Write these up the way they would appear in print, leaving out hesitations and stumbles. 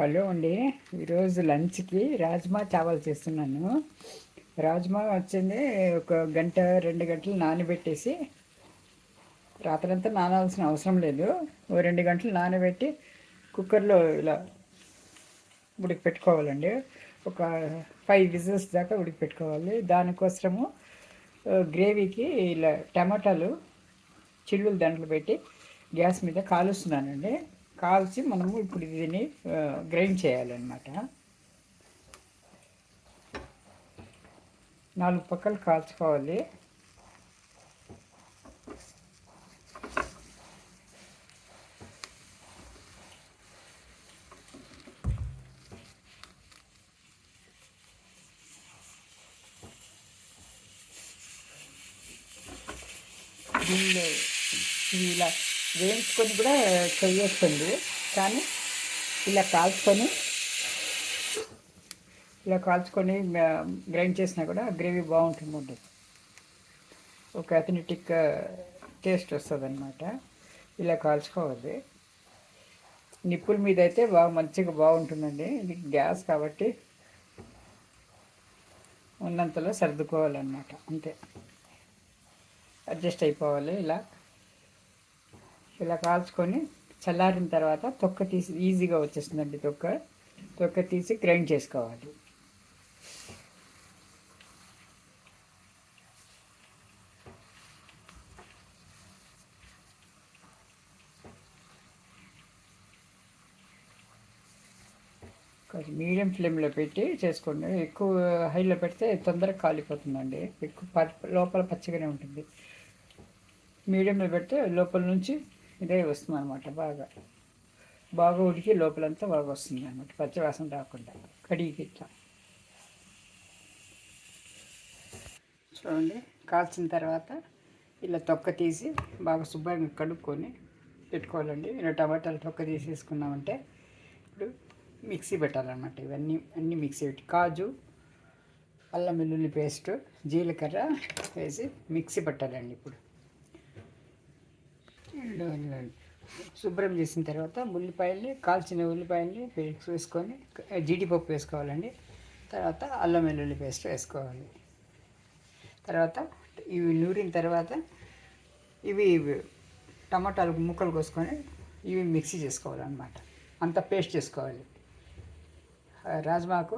Hello అండి. ఈరోజు లంచ్కి రాజ్మా చావల్ చేస్తున్నాను. రాజ్మా వచ్చింది ఒక గంట 2 గంటలు నానబెట్టేసి, రాత్రంతా నానాల్సిన అవసరం లేదు. ఓ 2 గంటలు నానబెట్టి కుక్కర్లో ఇలా ఉడికిపెట్టుకోవాలండి. ఒక 5 విజిల్స్ దాకా ఉడికిపెట్టుకోవాలి. దానికోసము గ్రేవీకి ఇలా టమాటాలు చిల్లులు దాంట్లో పెట్టి గ్యాస్ మీద కాలుస్తున్నానండి. కాల్చి మనము ఇప్పుడు దీన్ని గ్రైండ్ చేయాలన్నమాట. 4 పక్కలు కాల్చుకోవాలి. దీనిలో ఇలా వేయించుకొని కూడా చేయొస్తుంది, కానీ ఇలా కాల్చుకొని గ్రైండ్ చేసినా కూడా గ్రేవీ బాగుంటుందండి. ఒక అథెంటిక్ టేస్ట్ వస్తుంది అన్నమాట. ఇలా కాల్చుకోవాలి. నిప్పుల మీద అయితే మంచిగా బాగుంటుందండి. ఇది గ్యాస్ కాబట్టి ఉన్నంతలో సర్దుకోవాలన్నమాట, అంతే. అడ్జస్ట్ అయిపోవాలి. ఇలా కాల్చుకొని చల్లారిన తర్వాత తొక్క తీసి ఈజీగా వచ్చేస్తుందండి. తొక్క తీసి గ్రైండ్ చేసుకోవాలి. కొంచెం మీడియం ఫ్లేమ్లో పెట్టి చేసుకోండి. ఎక్కువ హైలో పెడితే తొందరగా కాలిపోతుందండి. ఎక్కువ లోపల పచ్చిగానే ఉంటుంది. మీడియంలో పెడితే లోపల నుంచి ఇదే వస్తుంది అనమాట. బాగా ఉడికి లోపలంతా బాగా వస్తుంది అనమాట, పచ్చివాసన రాకుండా. కడిగి ఇట్లా చూడండి. కాల్చిన తర్వాత ఇలా తొక్క తీసి బాగా శుభ్రంగా కడుక్కొని పెట్టుకోవాలండి. ఇలా టమాటాలు తొక్క తీసేసుకున్నామంటే ఇప్పుడు మిక్సీ పెట్టాలన్నమాట. అన్నీ మిక్సీ పెట్టి కాజు, అల్లం వెల్లుల్లి పేస్ట్, జీలకర్ర వేసి మిక్సీ పెట్టాలండి. ఇప్పుడు శుభ్రం చేసిన తర్వాత కాల్చిన ఉల్లిపాయల్ని వేసుకొని జీడిపప్పు వేసుకోవాలండి. తర్వాత అల్లం వెల్లుల్లి పేస్ట్ వేసుకోవాలి. తర్వాత ఇవి నూరిన తర్వాత ఇవి టమాటాలు ముక్కలు కోసుకొని ఇవి మిక్సీ చేసుకోవాలన్నమాట. అంత పేస్ట్ చేసుకోవాలి. రాజ్మాకు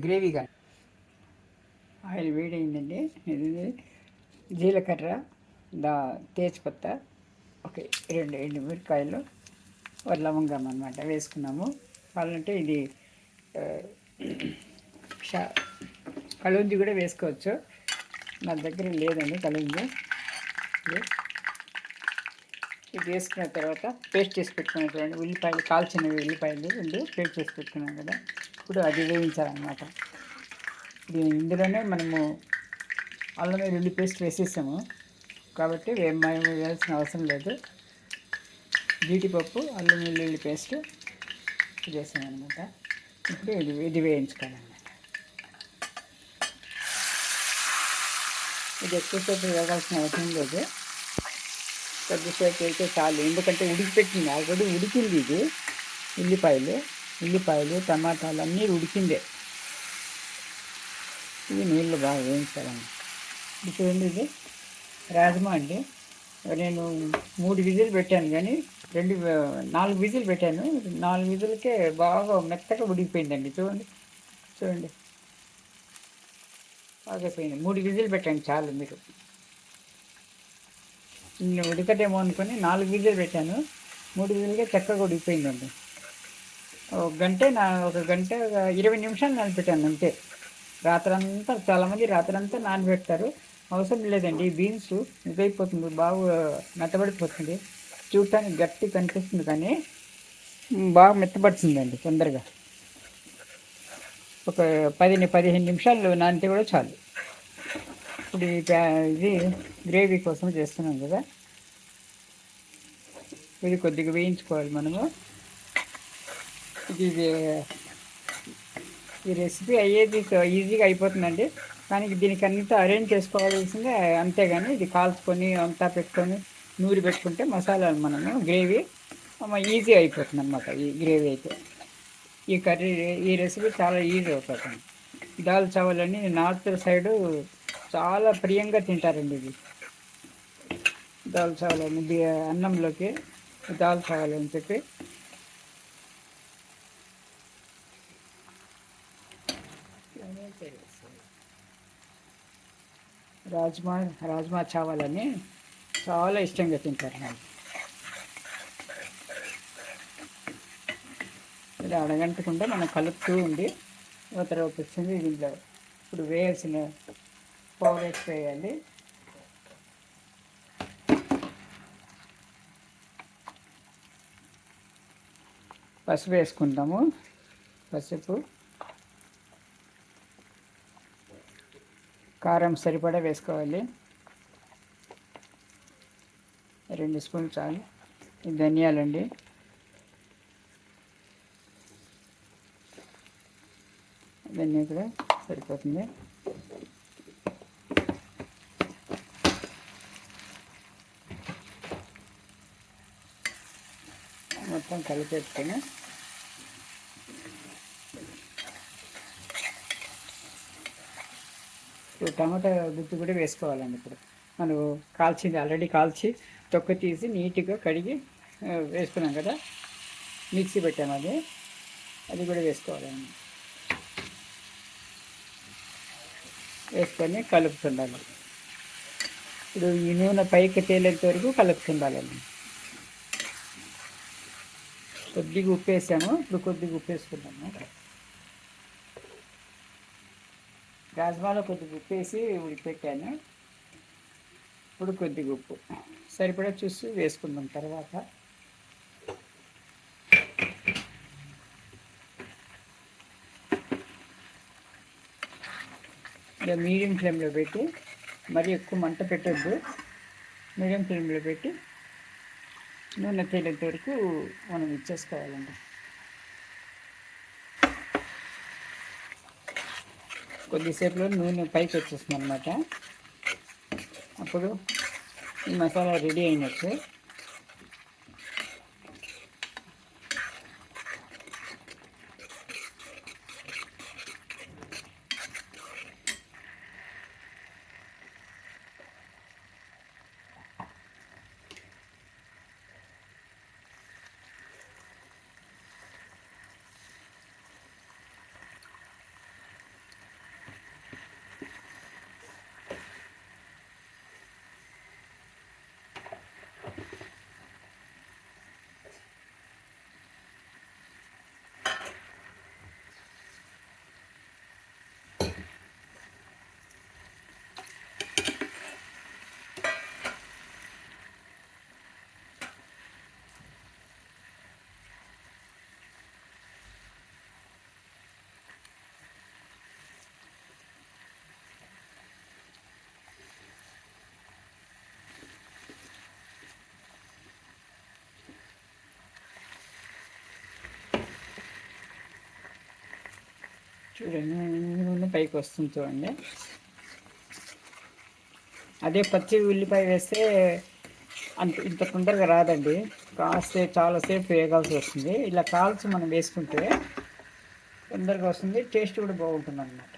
గ్రేవీగా ఆయిల్ వేడైందండి. ఇది జీలకర్ర, తేజ్పత్తా, ఒక 2 ఎండుమిరకాయలు, ఒక లవంగం అన్నమాట వేసుకున్నాము. కావాలంటే ఇది కలుంజి కూడా వేసుకోవచ్చు. నా దగ్గర లేదండి కలుంజి. ఇది వేసుకున్న తర్వాత పేస్ట్ చేసి పెట్టుకున్నాం ఉల్లిపాయలు, కాల్చిన ఉల్లిపాయలు 2 పేస్ట్ చేసి పెట్టుకున్నాం కదా. ఇప్పుడు అది వేయించాలన్నమాట. ఇందులోనే మనము అల్లం వెల్లుల్లి పేస్ట్ వేసేసాము కాబట్టి మనం వేయాల్సిన అవసరం లేదు. జీడిపప్పు, అల్లం వెల్లుల్లి పేస్ట్ వేసాము అనమాట. ఇప్పుడు ఇది వేయించుకోవాలన్నమాట. ఇది ఎక్కువసేపు వేయాల్సిన అవసరం లేదు. కొద్దిసేపు అయితే చాలు, ఎందుకంటే ఉడికిపెట్టింది, ఆల్రెడీ ఉడికింది. ఇది ఉల్లిపాయలు టమాటాలు అన్నీ ఉడికిందే. ఇది నీళ్ళు బాగా వేయించాలన్నమాట. ఇది చూడండి, ఇది రాజ్మా అండి. నేను 3 విజిల్ పెట్టాను, కానీ 4 విజిల్ పెట్టాను. 4 విజిల్కే బాగా మెత్తగా ఉడికిపోయిందండి. చూడండి బాగా అయిపోయింది. 3 విజిల్ పెట్టండి చాలు. మీరు నేను ఉడకటేమో అనుకుని 4 విజిల్ పెట్టాను. 3 విజిల్గా చక్కగా ఉడికిపోయిందండి. ఒక గంట 20 నిమిషాలు నానబెట్టాను అంతే. రాత్రంతా చాలామంది రాత్రంతా నానబెడతారు. అవసరం లేదండి. బీన్స్ ఇదైపోతుంది, బాగా మెత్తబడిపోతుంది. చూడటానికి గట్టి కనిపిస్తుంది, కానీ బాగా మెత్తబడుతుందండి తొందరగా. ఒక 10-15 నిమిషాలు నానితే కూడా చాలు. ఇప్పుడు ఇది గ్రేవీ కోసం చేస్తున్నాం కదా. ఇది కొద్దిగా వేయించుకోవాలి మనము. ఈ రెసిపీ అయ్యేది ఈజీగా అయిపోతుందండి, కానీ దీనికి అంతా అరేంజ్ చేసుకోవాల్సిందే. అంతేగాని ఇది కాల్చుకొని అంతా పెట్టుకొని నూరి పెట్టుకుంటే మసాలాలు మనము గ్రేవీ ఈజీ అయిపోతుంది అన్నమాట. ఈ గ్రేవీ అయితే ఈ రెసిపీ చాలా ఈజీ అవుతుంది. దాల్ చావల్ అని నార్త్ సైడు చాలా ప్రియంగా తింటారండి ఇది. దాల్ చావల్ అని అన్నంలోకి దాల్ చావల్ అని చెప్పి రాజ్మా చావల్ అని చాలా ఇష్టంగా తింటారు నాకు. ఇలా అడగంటకుండా మనం కలుపుతూ ఉండి తర్వాత వచ్చింది దీంట్లో ఇప్పుడు వేయాల్సిన పౌడర్స్ వేయాలి. పసుపు వేసుకుంటాము. పసుపు, కారం సరిపడా వేసుకోవాలి. 2 స్పూన్లు చాలు. ధనియాలండి, ధనియా కూడా సరిపోతుంది. మొత్తం కలిపెట్టుకొని ఇప్పుడు టమాటా గుత్తి కూడా వేసుకోవాలండి. ఇప్పుడు మనం ఆల్రెడీ కాల్చి తొక్క తీసి నీట్గా కడిగి వేసుకున్నాం కదా, మిక్సీ పెట్టాము, అది కూడా వేసుకోవాలండి. వేసుకొని కలుపుతుండాలి. ఇప్పుడు ఈ నూనె పైకి తేలేంత వరకు కలుపుతుండాలండి. కొద్దిగా ఉప్పు వేసాము, ఇప్పుడు కొద్దిగా ఉప్పు వేసుకుంటాము. రాజ్మాలో కొద్దిగా ఉప్పు వేసి ఉడిపెట్టాను. ఇప్పుడు కొద్దిగా ఉప్పు సరిపడా చూసి వేసుకుందాం. తర్వాత ఇక మీడియం ఫ్లేమ్లో పెట్టి, మరి ఎక్కువ మంట పెట్టద్దు, మీడియం ఫ్లేమ్లో పెట్టి నూనె తేలేంత వరకు మనం ఇచ్చేసుకోవాలండి. కొద్దిసేపులో నూనె పైకి వచ్చేస్తుంది అన్నమాట. అప్పుడు ఈ మసాలా రెడీ అయినట్టు. చూడండి, నూనె పైకి వస్తుంది చూడండి. అదే పచ్చి ఉల్లిపాయ వేస్తే ఇంత తొందరగా రాదండి. చాలాసేపు వేగాల్సి వస్తుంది. ఇలా కాల్చి మనం వేసుకుంటే తొందరగా వస్తుంది, టేస్ట్ కూడా బాగుంటుంది అన్నమాట.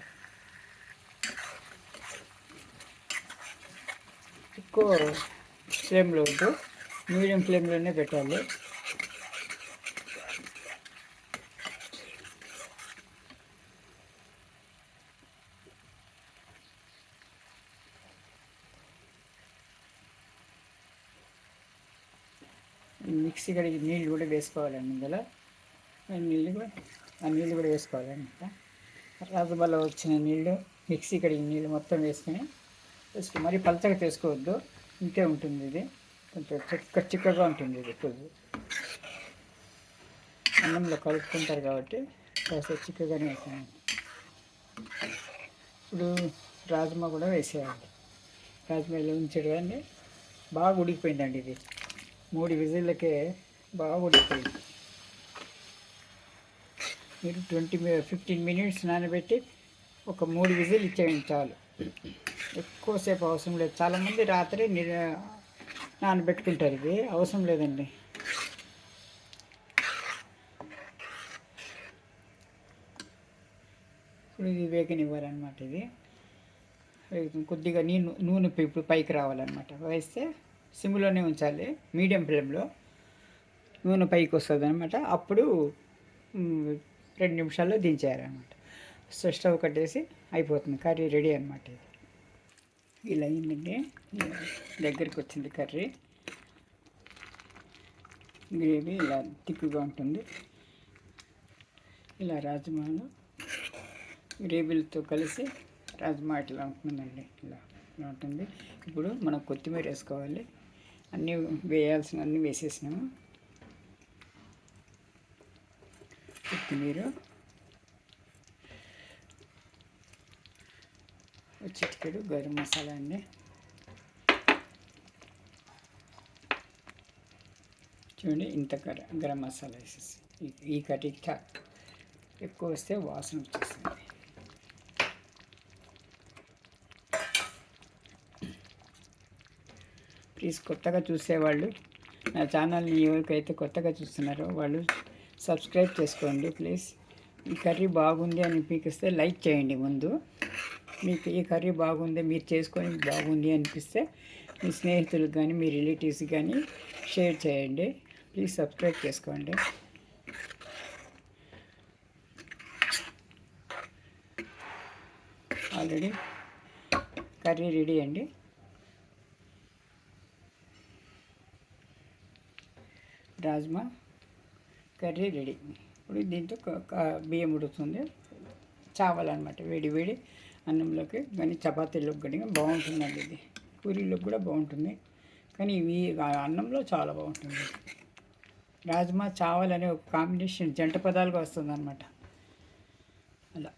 ఎక్కువ ఫ్లేమ్లో వద్దు, మీడియం ఫ్లేమ్లోనే పెట్టాలి. మిక్సీ కడిగి నీళ్ళు కూడా వేసుకోవాలండి. ఇందులో నీళ్ళు కూడా వేసుకోవాలన్నమాట. రాజుబాలో వచ్చిన నీళ్ళు, మిక్సీ కడిగి నీళ్ళు మొత్తం వేసుకొని మరీ పలచగా చేసుకోవద్దు, ఇంతే ఉంటుంది. ఇది కొంచెం చిక్కగా ఉంటుంది. ఇది కొద్దిగా అన్నంలో కలుపుకుంటారు కాబట్టి కాస్త చిక్కగానే అవుతుంది. ఇప్పుడు రాజ్మా కూడా వేసేయాలి. రాజ్మా ఇలా ఉంచాడు కానీ బాగా ఉడికిపోయిందండి. ఇది 3 విజిల్లకే బాగా ఉడికిపోయింది. మీరు 15 మినిట్స్ నానబెట్టి ఒక 3 విజిల్ ఇచ్చేయండి చాలు. ఎక్కువసేపు అవసరం లేదు. చాలామంది రాత్రి నానబెట్టుకుంటారు, ఇది అవసరం లేదండి. ఇప్పుడు ఇది వేగనివ్వాలన్నమాట. ఇది కొద్దిగా నూనె ఇప్పుడు పైకి రావాలన్నమాట. వేస్తే సిమ్లోనే ఉంచాలి, మీడియం ఫ్లేమ్లో. నూనె పైకి వస్తుంది అనమాట. అప్పుడు 2 నిమిషాల్లో దించేయాలన్నమాట. స్టవ్ కట్టేసి అయిపోతుంది, కర్రీ రెడీ అనమాట. ఇది ఇలా అయిందండి, దగ్గరికి వచ్చింది కర్రీ. గ్రేవీ ఇలా తిక్కుగా ఉంటుంది. ఇలా రాజ్మాలో గ్రేవీలతో కలిసి రాజ్మా ఇట్లా ఉంటుందండి, ఇలా ఉంటుంది. ఇప్పుడు మనం కొత్తిమీర వేసుకోవాలి. అన్నీ వేయాల్సిన అన్నీ వేసేసినాము. కొత్తిమీర, చిటికెడు గరం మసాలా అండి. చూడండి, ఇంత గరం మసాలా వేసేసి ఈ కర్రీకి ఎక్కువ వస్తే వాసన వచ్చేస్తుంది. ప్లీజ్ కొత్తగా చూసేవాళ్ళు నా ఛానల్ని ఎవరికైతే కొత్తగా చూస్తున్నారో వాళ్ళు సబ్స్క్రైబ్ చేసుకోండి ప్లీజ్. ఈ కర్రీ బాగుంది అని అనిపిస్తే లైక్ చేయండి. ముందు మీకు ఈ కర్రీ బాగుంది, మీరు చేసుకొని బాగుంది అనిపిస్తే మీ స్నేహితులకు కానీ మీ రిలేటివ్స్కి కానీ షేర్ చేయండి. ప్లీజ్ సబ్స్క్రైబ్ చేసుకోండి. ఆల్రెడీ కర్రీ రెడీ అండి. Rajma curry ready. ఇప్పుడు దీంతో బియ్యం ఉడుకుతుంది, చావాలన్నమాట. వేడి వేడి అన్నంలోకి కానీ చపాతీలోకి కానీ బాగుంటుందండి. ఇది పూరీలోకి కూడా బాగుంటుంది, కానీ ఇవి అన్నంలో చాలా బాగుంటుంది. రాజ్మా చావల్ అనే ఒక కాంబినేషన్ జంట పదాలుగా వస్తుందన్నమాట. అలా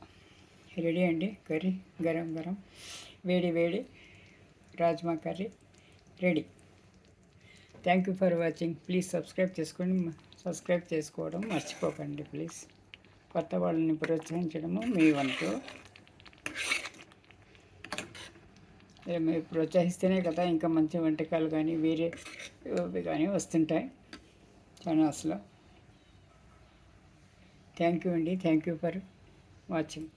రెడీ అండి కర్రీ. గరం గరం వేడి వేడి rajma curry ready. Thank you for watching. Please subscribe చేసుకోండి. సబ్స్క్రైబ్ చేసుకోవడం మర్చిపోకండి ప్లీజ్. కొత్త వాళ్ళని ప్రోత్సహించడము మీ వంతు. మీరు ప్రోత్సహిస్తేనే కదా ఇంకా మంచి వంటకాలు కానీ వేరే కానీ వస్తుంటాయి ఛానల్స్లో. థ్యాంక్ యూ అండి. Thank you for watching.